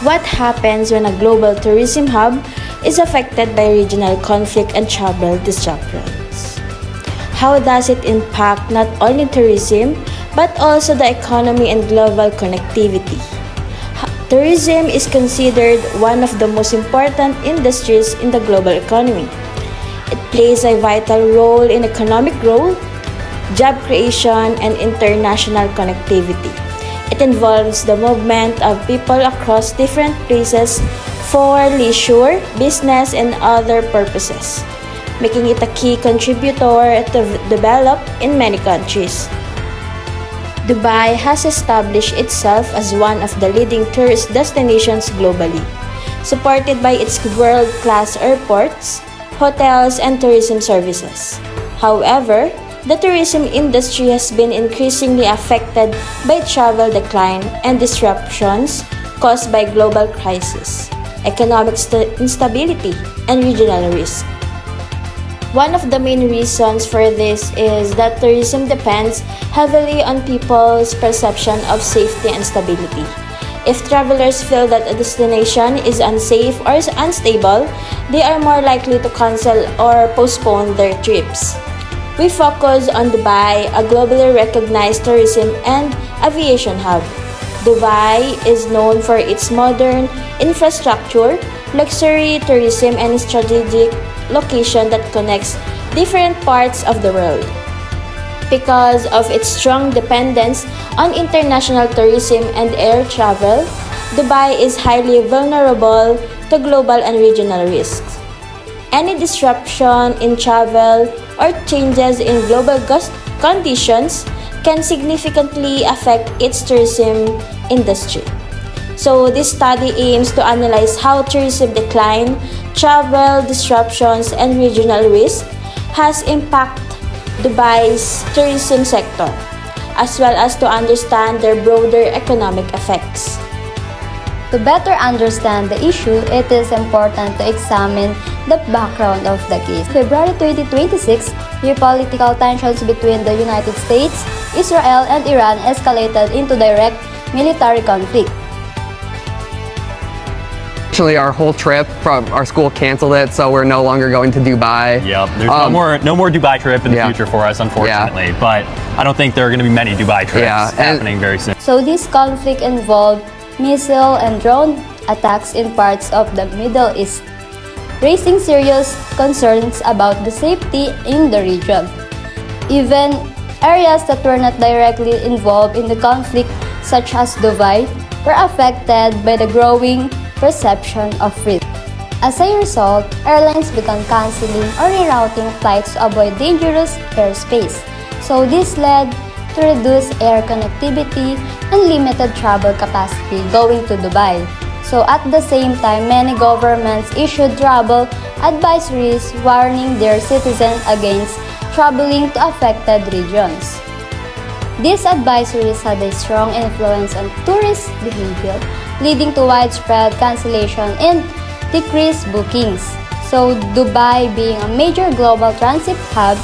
What happens when a global tourism hub is affected by regional conflict and travel disruptions? How does it impact not only tourism but also the economy and global connectivity? Tourism is considered one of the most important industries in the global economy. It plays a vital role in economic growth, job creation, and international connectivity. It involves the movement of people across different places for leisure, business, and other purposes, making it a key contributor to development in many countries. Dubai has established itself as one of the leading tourist destinations globally, supported by its world-class airports, hotels, and tourism services. However, the tourism industry has been increasingly affected by travel decline and disruptions caused by global crisis, economic instability, and regional risk. One of the main reasons for this is that tourism depends heavily on people's perception of safety and stability. If travelers feel that a destination is unsafe or is unstable, they are more likely to cancel or postpone their trips. We focus on Dubai, a globally recognized tourism and aviation hub. Dubai is known for its modern infrastructure, luxury tourism, and strategic location that connects different parts of the world. Because of its strong dependence on international tourism and air travel, Dubai is highly vulnerable to global and regional risks. Any disruption in travel or changes in global conditions can significantly affect its tourism industry. So this study aims to analyze how tourism decline, travel disruptions, and regional risk has impacted Dubai's tourism sector, as well as to understand their broader economic effects. To better understand the issue, it is important to examine the background of the case. February 2026, geopolitical tensions between the United States, Israel, and Iran escalated into direct military conflict. Actually, our whole trip from our school canceled it, so we're no longer going to Dubai. Yep, there's no more Dubai trip in the future for us, unfortunately. But I don't think there are going to be many Dubai trips happening very soon. So this conflict involved missile and drone attacks in parts of the Middle East, raising serious concerns about the safety in the region. Even areas that were not directly involved in the conflict, such as Dubai, were affected by the growing perception of risk. As a result, airlines began canceling or rerouting flights to avoid dangerous airspace. So this led to reduced air connectivity and limited travel capacity going to Dubai. So at the same time, many governments issued travel advisories warning their citizens against traveling to affected regions. These advisories had a strong influence on tourist behavior, leading to widespread cancellation and decreased bookings. So Dubai, being a major global transit hub,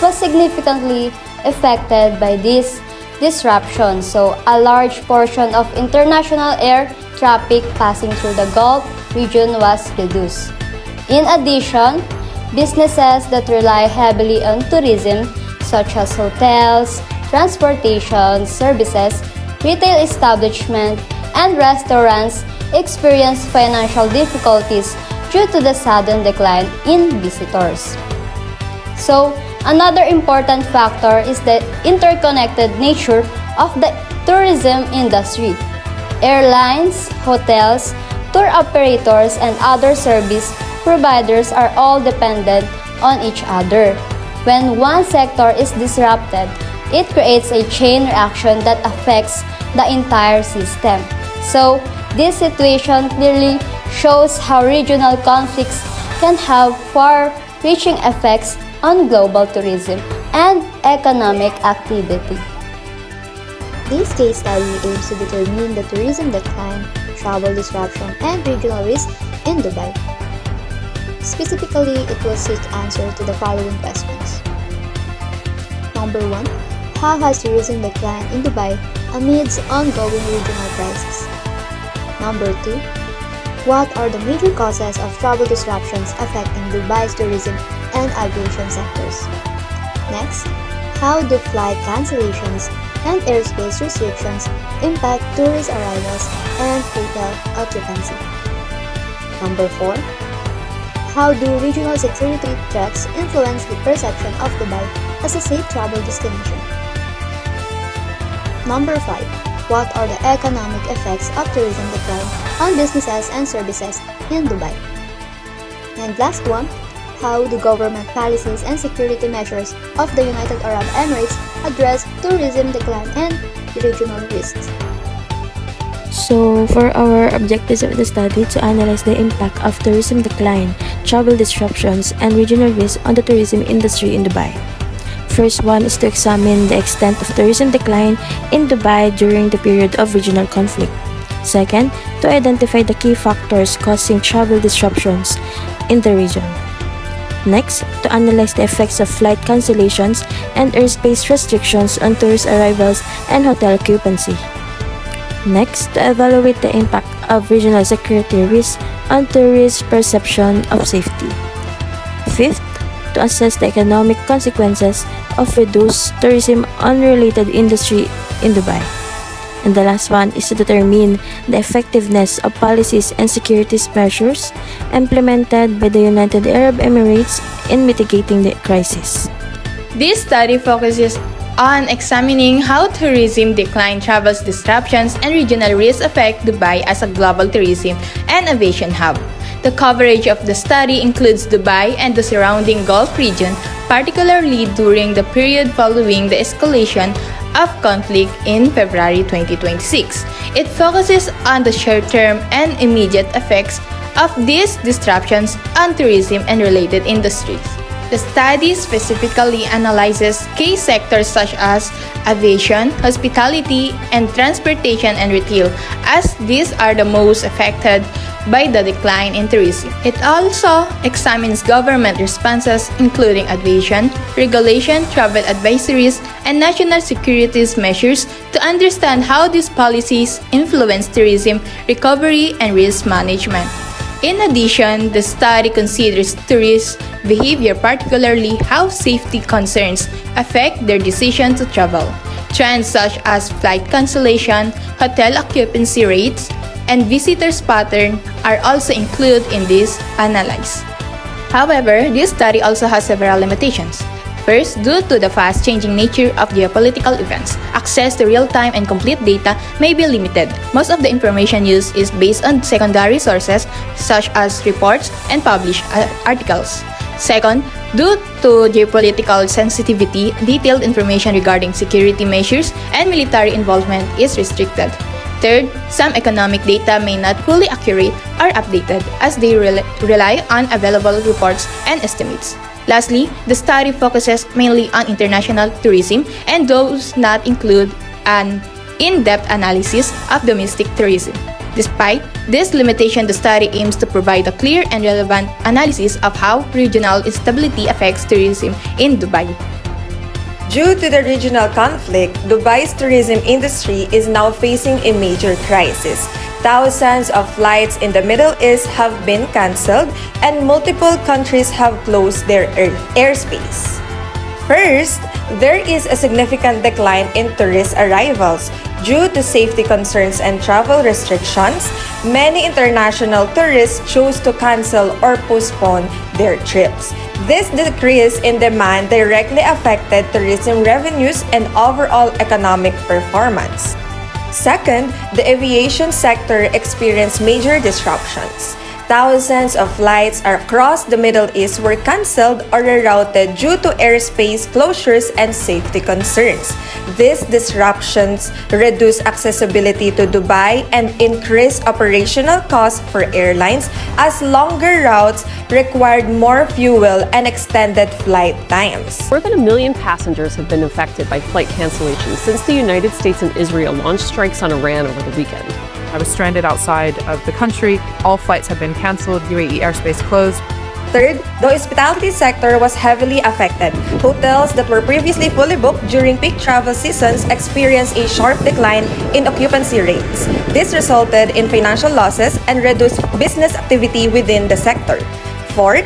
was significantly affected by these disruptions. So a large portion of international air traffic passing through the Gulf region was reduced. In addition, businesses that rely heavily on tourism, such as hotels, transportation services, retail establishments, and restaurants, experienced financial difficulties due to the sudden decline in visitors. So, another important factor is the interconnected nature of the tourism industry. Airlines, hotels, tour operators, and other service providers are all dependent on each other. When one sector is disrupted, it creates a chain reaction that affects the entire system. So, this situation clearly shows how regional conflicts can have far-reaching effects on global tourism and economic activity. This case study aims to determine the tourism decline, travel disruption, and regional risk in Dubai. Specifically, it will seek answer to the following questions. Number 1. How has tourism declined in Dubai amidst ongoing regional crisis? Number 2. What are the major causes of travel disruptions affecting Dubai's tourism and aviation sectors? Next, how do flight cancellations and airspace restrictions impact tourist arrivals and hotel occupancy? Number 4. How do regional security threats influence the perception of Dubai as a safe travel destination? Number 5. What are the economic effects of tourism decline on businesses and services in Dubai? And last one, how do government policies and security measures of the United Arab Emirates address tourism decline and regional risks? So, for our objectives of the study, to analyze the impact of tourism decline, travel disruptions, and regional risks on the tourism industry in Dubai. First one is to examine the extent of tourism decline in Dubai during the period of regional conflict. Second, to identify the key factors causing travel disruptions in the region. Next, to analyze the effects of flight cancellations and airspace restrictions on tourist arrivals and hotel occupancy. Next, to evaluate the impact of regional security risks on tourist perception of safety. Fifth, to assess the economic consequences of reduced tourism on related industry in Dubai. And the last one is to determine the effectiveness of policies and security measures implemented by the United Arab Emirates in mitigating the crisis. This study focuses on examining how tourism decline, travels disruptions, and regional risks affect Dubai as a global tourism and aviation hub. The coverage of the study includes Dubai and the surrounding Gulf region, particularly during the period following the escalation of conflict in February 2026. It focuses on the short-term and immediate effects of these disruptions on tourism and related industries. The study specifically analyzes key sectors such as aviation, hospitality, and transportation and retail, as these are the most affected by the decline in tourism. It also examines government responses, including aviation, regulation, travel advisories, and national security measures to understand how these policies influence tourism recovery and risk management. In addition, the study considers tourist behavior, particularly how safety concerns affect their decision to travel. Trends such as flight cancellation, hotel occupancy rates, and visitors' pattern are also included in this analysis. However, this study also has several limitations. First, due to the fast-changing nature of geopolitical events, access to real-time and complete data may be limited. Most of the information used is based on secondary sources such as reports and published articles. Second, due to geopolitical sensitivity, detailed information regarding security measures and military involvement is restricted. Third, some economic data may not fully accurate or updated as they rely on available reports and estimates. Lastly, the study focuses mainly on international tourism and does not include an in-depth analysis of domestic tourism. Despite this limitation, the study aims to provide a clear and relevant analysis of how regional instability affects tourism in Dubai. Due to the regional conflict, Dubai's tourism industry is now facing a major crisis. Thousands of flights in the Middle East have been cancelled and multiple countries have closed their airspace. First, there is a significant decline in tourist arrivals. Due to safety concerns and travel restrictions, many international tourists chose to cancel or postpone their trips. This decrease in demand directly affected tourism revenues and overall economic performance. Second, the aviation sector experienced major disruptions. Thousands of flights across the Middle East were cancelled or rerouted due to airspace closures and safety concerns. These disruptions reduced accessibility to Dubai and increased operational costs for airlines as longer routes required more fuel and extended flight times. More than 1 million passengers have been affected by flight cancellations since the United States and Israel launched strikes on Iran over the weekend. I was stranded outside of the country. All flights have been canceled. UAE airspace closed. Third, the hospitality sector was heavily affected. Hotels that were previously fully booked during peak travel seasons experienced a sharp decline in occupancy rates. This resulted in financial losses and reduced business activity within the sector. Fourth,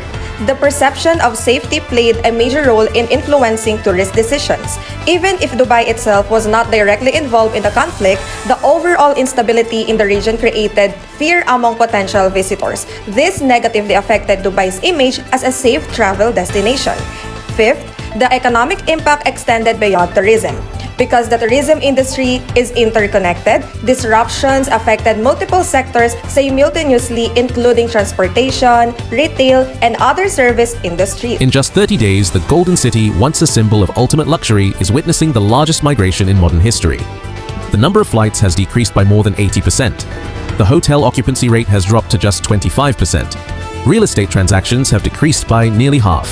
the perception of safety played a major role in influencing tourist decisions. Even if Dubai itself was not directly involved in the conflict, the overall instability in the region created fear among potential visitors. This negatively affected Dubai's image as a safe travel destination. Fifth, the economic impact extended beyond tourism. Because the tourism industry is interconnected, disruptions affected multiple sectors simultaneously, including transportation, retail, and other service industries. In just 30 days, the Golden City, once a symbol of ultimate luxury, is witnessing the largest migration in modern history. The number of flights has decreased by more than 80%. The hotel occupancy rate has dropped to just 25%. Real estate transactions have decreased by nearly half,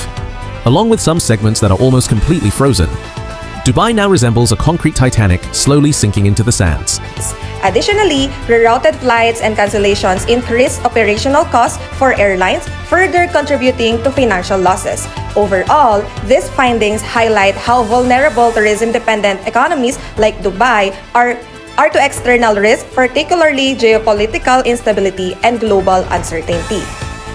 along with some segments that are almost completely frozen. Dubai now resembles a concrete Titanic slowly sinking into the sands. Additionally, rerouted flights and cancellations increased operational costs for airlines, further contributing to financial losses. Overall, these findings highlight how vulnerable tourism-dependent economies like Dubai are to external risk, particularly geopolitical instability and global uncertainty.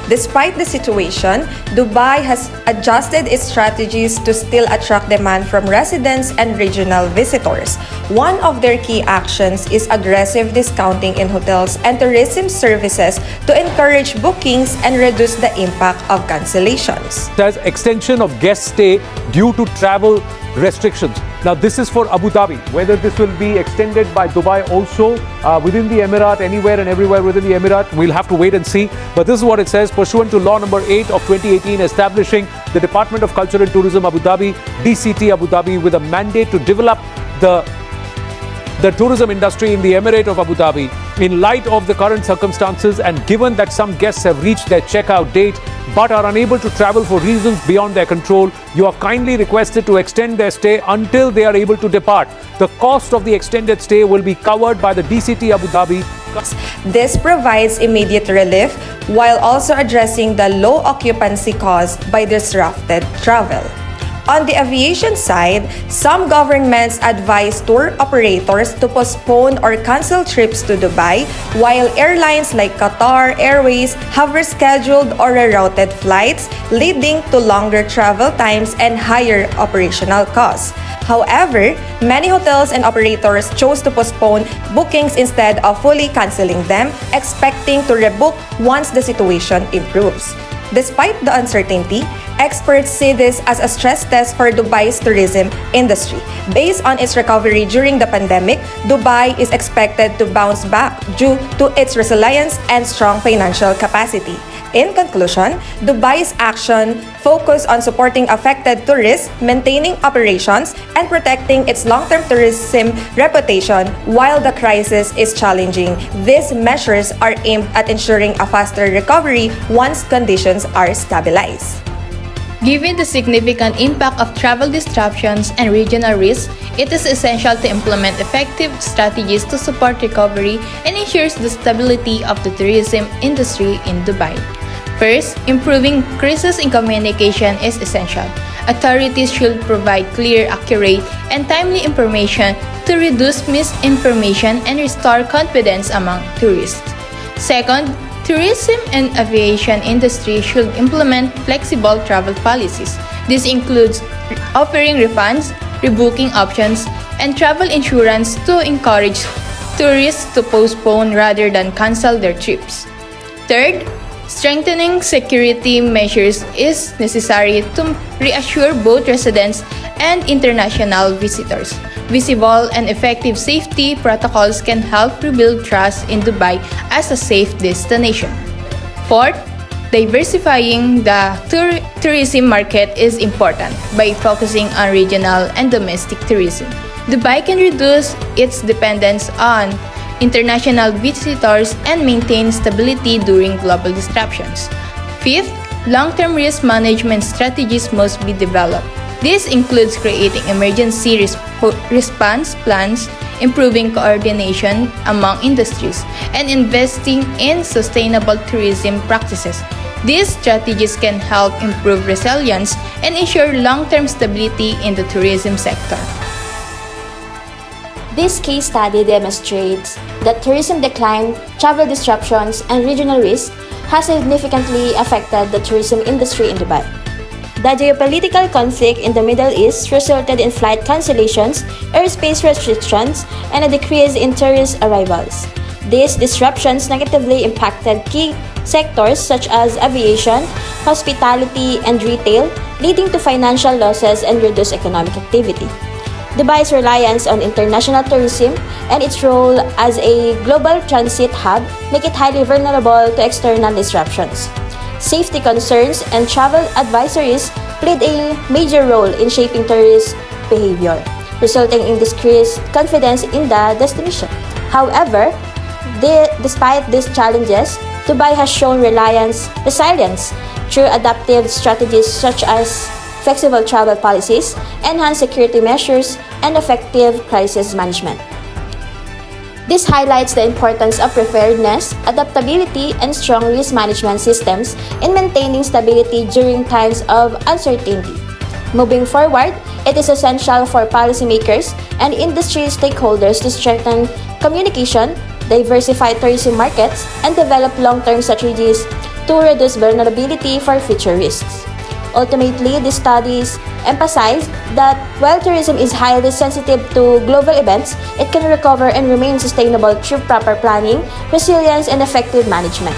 Despite the situation, Dubai has adjusted its strategies to still attract demand from residents and regional visitors. One of their key actions is aggressive discounting in hotels and tourism services to encourage bookings and reduce the impact of cancellations. There's extension of guest stay due to travel restrictions. Now this is for Abu Dhabi. Whether this will be extended by Dubai also within the Emirate, anywhere and everywhere within the Emirate, we'll have to wait and see. But this is what it says: pursuant to Law Number 8 of 2018 establishing the Department of Culture and Tourism Abu Dhabi, DCT Abu Dhabi, with a mandate to develop the tourism industry in the Emirate of Abu Dhabi. In light of the current circumstances and given that some guests have reached their checkout date but are unable to travel for reasons beyond their control, you are kindly requested to extend their stay until they are able to depart. The cost of the extended stay will be covered by the DCT Abu Dhabi. This provides immediate relief while also addressing the low occupancy caused by disrupted travel. On the aviation side, some governments advise tour operators to postpone or cancel trips to Dubai, while airlines like Qatar Airways have rescheduled or rerouted flights, leading to longer travel times and higher operational costs. However, many hotels and operators chose to postpone bookings instead of fully canceling them, expecting to rebook once the situation improves. Despite the uncertainty, experts see this as a stress test for Dubai's tourism industry. Based on its recovery during the pandemic, Dubai is expected to bounce back due to its resilience and strong financial capacity. In conclusion, Dubai's action focused on supporting affected tourists, maintaining operations, and protecting its long-term tourism reputation while the crisis is challenging. These measures are aimed at ensuring a faster recovery once conditions are stabilized. Given the significant impact of travel disruptions and regional risks, it is essential to implement effective strategies to support recovery and ensure the stability of the tourism industry in Dubai. First, improving crisis in communication is essential. Authorities should provide clear, accurate, and timely information to reduce misinformation and restore confidence among tourists. Second, tourism and aviation industry should implement flexible travel policies. This includes offering refunds, rebooking options, and travel insurance to encourage tourists to postpone rather than cancel their trips. Third, strengthening security measures is necessary to reassure both residents and international visitors. Visible and effective safety protocols can help rebuild trust in Dubai as a safe destination. Fourth, diversifying the tourism market is important by focusing on regional and domestic tourism. Dubai can reduce its dependence on international visitors and maintain stability during global disruptions. Fifth, long-term risk management strategies must be developed. This includes creating emergency response plans, improving coordination among industries, and investing in sustainable tourism practices. These strategies can help improve resilience and ensure long-term stability in the tourism sector. This case study demonstrates that tourism decline, travel disruptions, and regional risk has significantly affected the tourism industry in Dubai. The geopolitical conflict in the Middle East resulted in flight cancellations, airspace restrictions, and a decrease in tourist arrivals. These disruptions negatively impacted key sectors such as aviation, hospitality, and retail, leading to financial losses and reduced economic activity. Dubai's reliance on international tourism and its role as a global transit hub make it highly vulnerable to external disruptions. Safety concerns and travel advisories played a major role in shaping tourist behavior, resulting in decreased confidence in the destination. However, despite these challenges, Dubai has shown resilience through adaptive strategies such as flexible travel policies, enhanced security measures, and effective crisis management. This highlights the importance of preparedness, adaptability, and strong risk management systems in maintaining stability during times of uncertainty. Moving forward, it is essential for policymakers and industry stakeholders to strengthen communication, diversify tourism markets, and develop long-term strategies to reduce vulnerability for future risks. Ultimately, these studies emphasize that while tourism is highly sensitive to global events, it can recover and remain sustainable through proper planning, resilience, and effective management.